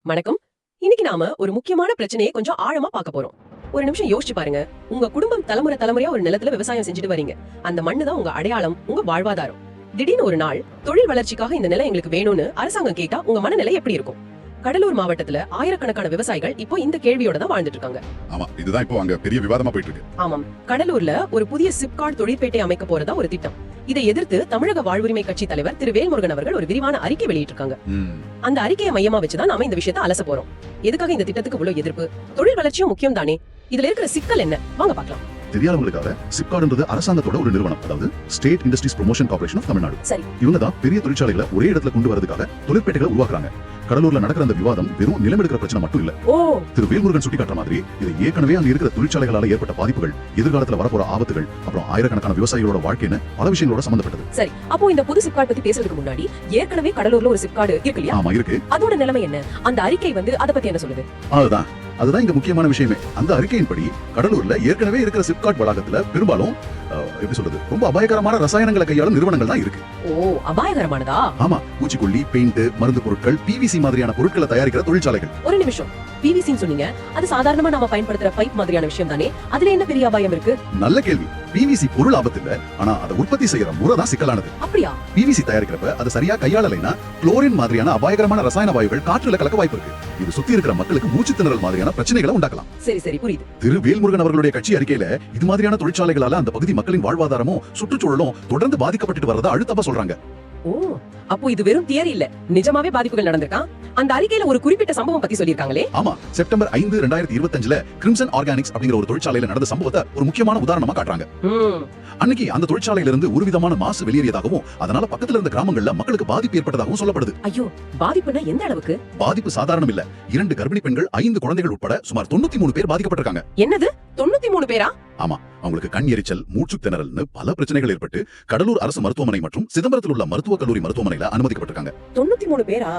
வணக்கம். இன்னைக்கு நாம ஒரு முக்கியமான பிரச்சனையை கொஞ்சம் ஆழமா பார்க்க போறோம். ஒரு நிமிஷம் யோசிச்சு பாருங்க. உங்க குடும்பம் தலைமுறையா ஒரு நிலத்துல விவசாயம் செஞ்சுட்டு வரீங்க. அந்த மண்ணு தான் உங்க அடையாளம், உங்க வாழ்வாதாரம். திடீர்னு ஒரு நாள் தொழில் வளர்ச்சிக்காக இந்த நிலம் எங்களுக்கு வேணும்னு அரசாங்கம் கேட்டா உங்க மனநிலை எப்படி இருக்கும்? கடலூர் மாவட்டத்துல ஆயிரக்கணக்கான விவசாயிகள் இப்போ இந்த கேள்வியோட தான் வாழ்ந்துட்டு இருக்காங்க. ஆமா, இதுதான் இப்போ அங்க பெரிய விவாதமா போயிட்டு இருக்கு. ஆமாம், கடலூர்ல ஒரு புதிய சிப்காட் தொழிற்பேட்டை அமைக்க போறதா ஒரு திட்டம். இதை எதிர்த்து தமிழக வாழ்வுரிமை கட்சி தலைவர் திரு வேல்முருகன் அவர்கள் ஒரு விரிவான அறிக்கை வெளியிட்டிருக்காங்க. அந்த அறிக்கையை மையமா வச்சுதான் நாம இந்த விஷயத்தை அலச போறோம். எதுக்காக இந்த திட்டத்துக்கு இவ்வளவு எதிர்ப்பு? தொழில் வளர்ச்சியும் முக்கியம் தானே. இதுல இருக்கிற சிக்கல் என்ன? வாங்க பார்க்கலாம். தெரியாதவங்களுக்காக சிப்காட்ன்றது அரசாங்கத்தோட ஒரு நிறுவனம், அதாவது state industries promotion corporation of Tamil Nadu. சரி, இவங்க தான் பெரிய தொழிற்சாலைகளை ஒரே இடத்துல கொண்டு வரதுக்காக தொழிற்பேட்டைகளை உருவாக்குறாங்க. கடலூர்ல நடக்கிற அந்த விவாதம் வெறும் நிலம் எடுக்கிற பிரச்சனை மட்டும் இல்ல. திரு வேல்முருகன் சுட்டிக்காட்டுற மாதிரி இது ஏற்கனவே அங்க இருக்கிற தொழிற்சாலைகளால ஏற்பட்ட பாதிப்புகள், எதிர்காலத்துல வரப்போற ஆபத்துகள், அப்புறம் ஆயிரக்கணக்கான விவசாயிகளோட வாழ்க்கைன்னு பல விஷயங்களோட சம்பந்தப்பட்டது. சரி, அப்போ இந்த புது சிப்காட் பத்தி பேசுறதுக்கு முன்னாடி ஏற்கனவே கடலூர்ல ஒரு சிப்காட் இருக்கு இல்லையா? ஆமா, இருக்கு. அதோட நிலைமை என்ன? அந்த அறிக்கை அத பத்தி என்ன சொல்லுது? அதுதான் இங்க முக்கியமான விஷயமே. அந்த அறிக்கையின்படி கடலூர்ல ஏற்கனவே இருக்கிற சிப்காட் வளாகத்துல பெரும்பாலும் எப்படி சொல்றது, ரொம்ப அபாயகரமான ரசாயனங்களை கையாளும் நிறுவனங்கள் தான் இருக்கு. ஓ, அபாயகரமானதா? ஆமா, பூச்சிக்கொல்லி, பெயிண்ட், மருந்து பொருட்கள், பிவிசி மாதிரியான பொருட்களை தயாரிக்கிற தொழிற்சாலைகள். ஒரு நிமிஷம், பிவிசின்னு சொன்னீங்க. அது சாதாரணமா நாம பயன்படுத்துற பைப் மாதிரியான விஷயம் தானே. அதுல என்ன பெரிய அபாயம் இருக்கு? நல்ல கேள்வி. பிவிசி பொருள் ஆபத்து இல்ல, ஆனா அதை உற்பத்தி செய்யற முறை தான் சிக்கலானது. அப்படியா? பிவிசி தயாரிக்கிறப்ப அது சரியா கையாளலைன்னா குளோரின் மாதிரியான அபாயகரமான ரசாயன வாயுகள் காற்றுல கலக்க வாய்ப்பு இருக்கு. இது சுத்தி இருக்கிற மக்களுக்கு மூச்சு திணறல் மாதிரியான பிரச்சனைகளை உண்டாக்கலாம். சரி சரி, புரியுது. திரு வேல்முருகன் அவர்களுடைய கட்சி அறிக்கையில இது மாதிரியான தொழிற்சாலைகளால அந்த பகுதி மக்களின் வாழ்வாதாரமும் சுற்றுச்சூழலும் தொடர்ந்து பாதிக்கப்பட்டு வரதா அழுத்தமா சொல்றாங்க. ஓ, அப்போ இது வெறும் தியரி இல்ல, நிஜமாவே பாதிப்புகள் நடந்திருக்கா? அந்த அறிக்கையில ஒரு குறிப்பிட்ட சம்பவம் பத்தி சொல்லிருக்காங்களே. ஆமா, செப்டம்பர் 5, 2025ல கிரிம்சன் ஆர்கானிக்ஸ் அப்படிங்கிற ஒரு தொழிற்சாலையில நடந்த சம்பவத்தை ஒரு முக்கியமான உதாரணமா காட்டுறாங்க. அன்னைக்கு அந்த தொழிற்சாலையில இருந்து ஒரு விதமான மாசு வெளியேறியதாகவும் அதனால பக்கத்துல இருந்த கிராமங்கள்ல மக்களுக்கு பாதிப்பு ஏற்பட்டதாகவும் சொல்லப்படுது. ஐயோ, பாதிப்புனா எந்த அளவுக்கு? பாதிப்பு சாதாரணம் இல்ல. 2 கர்ப்பிணி பெண்கள், 5 குழந்தைகள் உட்பட சுமார் 93 பேர் பாதிக்கப்பட்டிருக்காங்க. என்னது, 93 பேரா? ஆமா, அவங்களுக்கு கண் எரிச்சல், மூச்சு திணறல்னு பல பிரச்சனைகள் ஏற்பட்டு கடலூர் அரசு மருத்துவமனை மற்றும் சிதம்பரத்தில் உள்ள மருத்துவக் கல்லூரி மருத்துவமனையில அனுமதிக்கப்பட்டிருக்காங்க. 93 பேரா?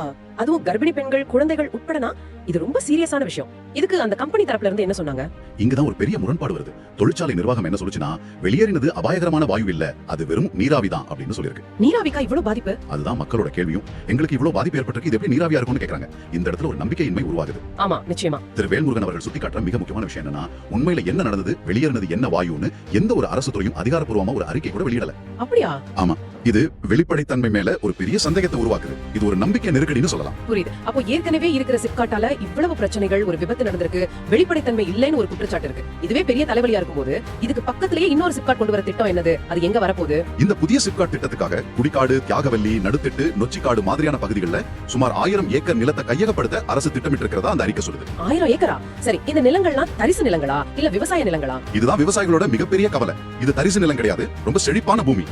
அதுவும் கர்ப்பிணி பெண்கள், குழந்தைகள் உட்படனா? இது ரொம்ப சீரியஸான விஷயம். இதுக்கு அந்த கம்பெனி தரப்புல இருந்து என்ன சொன்னாங்க? இங்கதான் ஒரு பெரிய முரண்பாடு வருது. தொழிற்சாலை நிர்வாகம் என்ன சொல்லுச்சுன்னா, வெளியேறினது அபாயகரமான வாயு இல்ல, அது வெறும் நீராவிதான் அப்படின்னு சொல்லிருக்கு. நீராவிக்கா இவ்வளவு பாதிப்பு? அதுதான் மக்களோட கேள்வியும். எங்களுக்கு இவ்வளவு பாதிப்பு ஏற்பட்டிருக்கு, இது எப்படி நீராவியா இருக்கும்னு கேக்குறாங்க. இந்த இடத்துல ஒரு நம்பிக்கையின்மை உருவாகுது. ஆமா, நிச்சயமா. திரு வேல்முருகன் அவர்கள் சுட்டிக்காட்டுற மிக முக்கியமான விஷயம் என்னன்னா, உண்மையில என்ன நடந்தது, வெளியேறினது என்ன வாயுன்னு எந்த ஒரு அரசு துறையும் அதிகாரப்பூர்வமா ஒரு அறிக்கை கூட வெளியிடல. அப்படியா? ஆமா, இது வெளிப்படைத்தன்மை மேல ஒரு பெரிய சந்தேகத்தை உருவாக்குது. இது ஒரு நம்பிக்கை நெருக்கடின்னு சொல்லலாம். புரியுது. அப்போ ஏற்கனவே இருக்கிற சிப்காட்டால இவ்வளவு பிரச்சனைகள், ஒரு விபத்து நடந்திருக்கு, வெளிப்படைத்தன்மை இல்லைன்னு ஒரு குற்றச்சாட்டு இருக்கு. இதுவே பெரிய தலைவலியா இருக்கும்போது இதுக்கு பக்கத்திலேயே இன்னொரு சிப்காட் கொண்டு வர திட்டம் என்னது? அது எங்க வரப்போகுது? இந்த புதிய சிப்காட் திட்டத்துக்காக குடிக்காடு, தியாகவல்லி, நடுத்திட்டு, நொச்சிக்காடு மாதிரியான பகுதிகளில் சுமார் 1000 ஏக்கர் நிலத்தை கையகப்படுத்த அரசு திட்டமிட்டு இருக்கிறதா அந்த அறிக்கை சொல்லுது. 1000 ஏக்கரா? சரி, இந்த நிலங்கள்லாம் தரிசு நிலங்களா இல்ல விவசாய நிலங்களா? இதுதான் விவசாயிகளோட மிகப்பெரிய கவலை. இது தரிசு நிலம் கிடையாது, ரொம்ப செழிப்பான பூமி.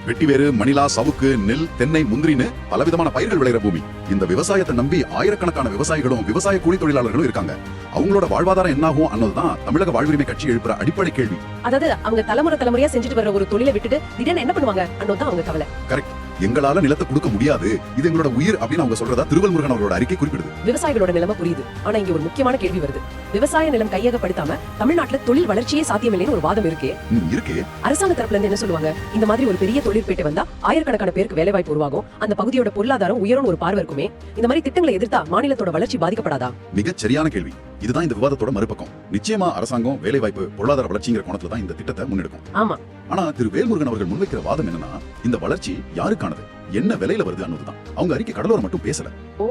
வெட்டிவேறு, மணிலா, சவுக்கு, நெல், தென்னை, முந்திரின்னு பலவிதமான பயிர்கள் விளையிற பூமி. இந்த விவசாயத்தை நம்பி ஆயிரக்கணக்கான விவசாயிகளும் விவசாய கூலி தொழிலாளர்களும் இருக்காங்க. அவங்களோட வாழ்வாதாரம் என்னாகும் அன்னதுதான் தமிழக வாழ்வுரிமை கட்சி எழுப்புற அடிப்படை கேள்வி. அதாவது அவங்க தலைமுறையா செஞ்சுட்டு வர ஒரு தொழிலை விட்டுட்டு திடீர்னு என்ன பண்ணுவாங்க அன்னதுதான் அவங்க கவலை. கரெக்ட். எங்களால நிலத்தை கொடுக்க முடியாது, இது எங்களோட உயிர் அப்படின்னு அவங்க சொல்றதா திருவள்முருகன் அவர்களோட அறிக்கை குறிப்பிடுது. விவசாயிகளோட நிலைமை புரியுது. ஆனா இங்க ஒரு முக்கியமான கேள்வி வருது. விவசாய நிலம் கையகப்படுத்தாம தமிழ்நாட்டுல தொழில் வளர்ச்சியே சாத்தியமில்லைன்னு ஒரு வாதம் இருக்கு. அரசாங்க தரப்புல இருந்து என்ன சொல்லுவாங்க? இந்த மாதிரி ஒரு பெரிய தொழிற்பேட்டை வந்தா ஆயிரக்கணக்கான பேருக்கு வேலை வாய்ப்பு உருவாகும், அந்த பகுதியோட பொருளாதாரம் உயரும் ஒரு பார்வை இருக்குமே. இந்த மாதிரி திட்டங்களை எதிர்த்தா மாநிலத்தோட வளர்ச்சி பாதிக்கப்படாதா? மிகச் சரியான கேள்வி. இதுதான் இந்த விவாதத்தோட மறுபக்கம். நிச்சயமா அரசாங்கம் வேலை வாய்ப்பு, பொருளாதார வளர்ச்சிங்கிற கோணத்துல தான் இந்த திட்டத்தை முன்னெடுக்கும். ஆமா. ஆனா திரு வேல்முருகன் அவர்கள் முன்வைக்கிற வாதம் என்னன்னா, இந்த வளர்ச்சி யாருக்கானது, என்ன விலையில வருது அன்னதுதான். அவங்க அறிக்கை கடலோரம் மட்டும் பேசல. ஓ,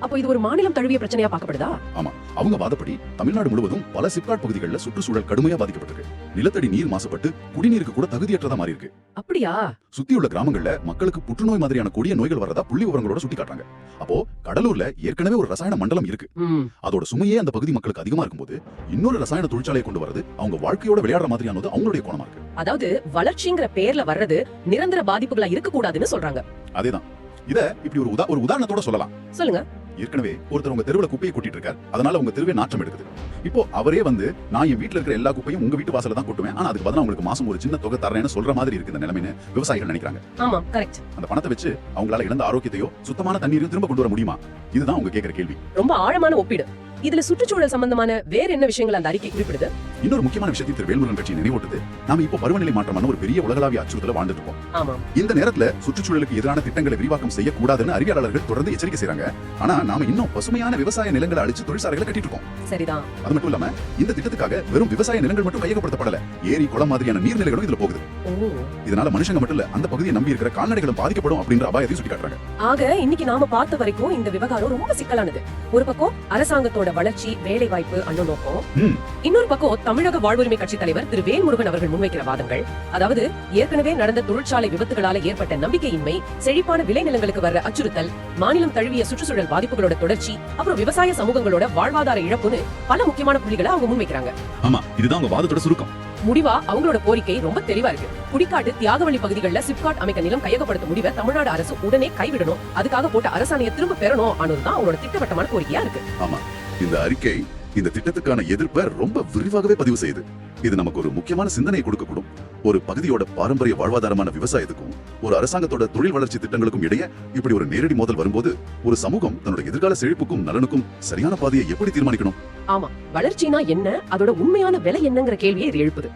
அப்போ இது ஒரு மாநிலம் தழுவிய பிரச்சனையா பார்க்கப்படுதா? ஆமா, அவங்க வாதப்படி தமிழ்நாடு முழுவதும் பல சிப்காட் பகுதிகளில் சுற்றுச்சூழல் கடுமையா பாதிக்கப்பட்டிருக்கு. நிலத்தடி நீர் மாசுபட்டு குடிநீருக்கு கூட தகுதியற்றதா மாறி இருக்கு. அப்படியா? சுத்தியுள்ள கிராமங்கள்ல மக்களுக்கு புற்றுநோய் மாதிரியான கொடிய நோய்கள் வரதா புள்ளி விவரங்களோட சுட்டி காட்டுறாங்க. அப்போ கடலூர்ல ஏற்கனவே ஒரு ரசாயன மண்டலம் இருக்கு. அதோட சுமையே அந்த பகுதி மக்களுக்கு அதிகமா இருக்கும்போது இன்னொரு ரசாயன தொழிற்சாலையை கொண்டு வரது அவங்க வாழ்க்கையோட விளையாடுற மாதிரியானது அவங்களுடைய கோணமா இருக்கு. அதாவது வளர்ச்சிங்கிற பேர்ல வர்றது நிரந்தர பாதிப்புகளா இருக்க கூடாதுன்னு சொல்றாங்க. அதேதான். இத இப்படி ஒரு உதாரணத்தோட சொல்லலாம். சொல்லுங்க. ஏற்கனவே ஒருத்தர் உங்க தெருவுல குப்பையை கொட்டிட்டு இருக்காரு, அதனால உங்க தெருவே நாற்றம் எடுக்குது. இப்போ அவரே வந்து, நான் என் வீட்டுல இருக்கிற எல்லா குப்பையும் உங்க வீட்டு வாசல்ல தான் கொட்டுவேன், ஆனா அதுக்கு பதிலா உங்களுக்கு மாசம் ஒரு சின்ன தொகை தரேன்னு சொல்ற மாதிரி இருக்கு இந்த நிலைமைன்னு விவசாயிகள் நினைக்கிறாங்க. ஆமா, கரெக்ட். அந்த பணத்தை வச்சு அவங்களால இழந்த ஆரோக்கியத்தையோ சுத்தமான தண்ணீரையும் திரும்ப கொண்டு வர முடியுமா? இதுதான் அவங்க கேட்கிற கேள்வி. ரொம்ப ஆழமான ஒப்பீடு. இதுல சுற்றுச்சூழல் சம்பந்தமான வேற என்ன விஷயங்கள் அந்த அறிக்கை குறிப்பிடுது? இன்னொரு முக்கியமான விஷயத்தை திரு வேல்முருகன் கட்சி நினைவூட்டுது. நாம இப்போ பருவநிலை மாற்றமான ஒரு பெரிய உலகளாவிய அச்சுறுத்தல வாழ்ந்துட்டு இருக்கோம். ஆமாம். இந்த நேரத்துல சுற்றுச்சூழலுக்கு எதிரான திட்டங்களை விரிவாக்கம் செய்யக்கூடாதுன்னு அறிவியலாளர்கள் தொடர்ந்து எச்சரிக்கை செய்றாங்க. ஆனா நாம இன்னும் பசுமையான விவசாய நிலங்களை அழிச்சு தொழிற்சாலைகளை கட்டிட்டு இருக்கோம். சரிதான். அது மட்டும் இல்லாம இந்த திட்டத்துக்காக வெறும் விவசாய நிலங்கள் மட்டும் கையகப்படுத்தப்படல, ஏரி குளம் மாதிரியான நீர்நிலைகளும் இதுல போகுது. இதனால மனுஷங்க மட்டும் இல்ல, அந்த பகுதியை நம்பி இருக்கிற கால்நடைகளும் பாதிக்கப்படும் அப்படின்ற அபாயத்தை சுட்டி காட்டுறாங்க. ஆக இன்னைக்கு நாம பார்த்த வரைக்கும் இந்த விவகாரம் ரொம்ப சிக்கலானது. ஒரு பக்கம் அரசாங்கத்தோட வளர்ச்சி, வேலை வாய்ப்பு அண்ணன் நோக்கம், இன்னொரு பக்கம் தமிழக வாழ்வுரிமை கட்சி தலைவர் திரு வேல்முருகன் அவர்கள் முன்வைக்கிற வாதங்கள். அதாவது ஏற்கனவே நடந்த தொழிற்சாலை விபத்துகளால ஏற்பட்ட நம்பிக்கையின்மை, செழிப்பான விளைநிலங்களுக்கு வர்ற அச்சுறுத்தல், மாநிலம் தழுவிய சுற்றுச்சூழல் பாதிப்புகளோட தொடர்ச்சி, அப்புறம் விவசாய சமூகங்களோட வாழ்வாதார இழப்புன்னு பல முக்கியமான புள்ளிகளை அவங்க முன்வைக்கிறாங்க. ஆமா, இதுதான் உங்க வாதத்தோட சுருக்கம். முடிவா அவங்களோட கோரிக்கை ரொம்ப தெளிவா இருக்கு. குடிக்காட்டு, தியாகவழி பகுதிகளில் சிப்காட் அமைக்க நிலம் கையகப்படுத்த முடிவை தமிழ்நாடு அரசு உடனே கைவிடணும், அதுக்காக போட்ட அரசாணையை திரும்ப பெறணும் ஆனதுதான் அவங்களோட திட்டவட்டமான கோரிக்கையா இருக்கு. ஆமா, இந்த அறிக்கை இந்த திட்டத்துக்கான எதிர்ப்பை ரொம்ப விரிவாகவே பதிவு செய்யுது. இது நமக்கு ஒரு முக்கியமான சிந்தனையை கொடுக்கக்கூடும். ஒரு பகுதியோட பாரம்பரிய வாழ்வாதாரமான விவசாயத்துக்கும் ஒரு அரசாங்கத்தோட தொழில் வளர்ச்சி திட்டங்களுக்கும் இடையே இப்படி ஒரு நேரடி மோதல் வரும்போது ஒரு சமூகம் தன்னோட எதிர்கால செழிப்புக்கும் நலனுக்கும் சரியான பாதையை எப்படி தீர்மானிக்கணும்? ஆமா, வளர்ச்சினா என்ன, அதோட உண்மையான விலை என்னங்கிற கேள்வியை இது எழுப்புது.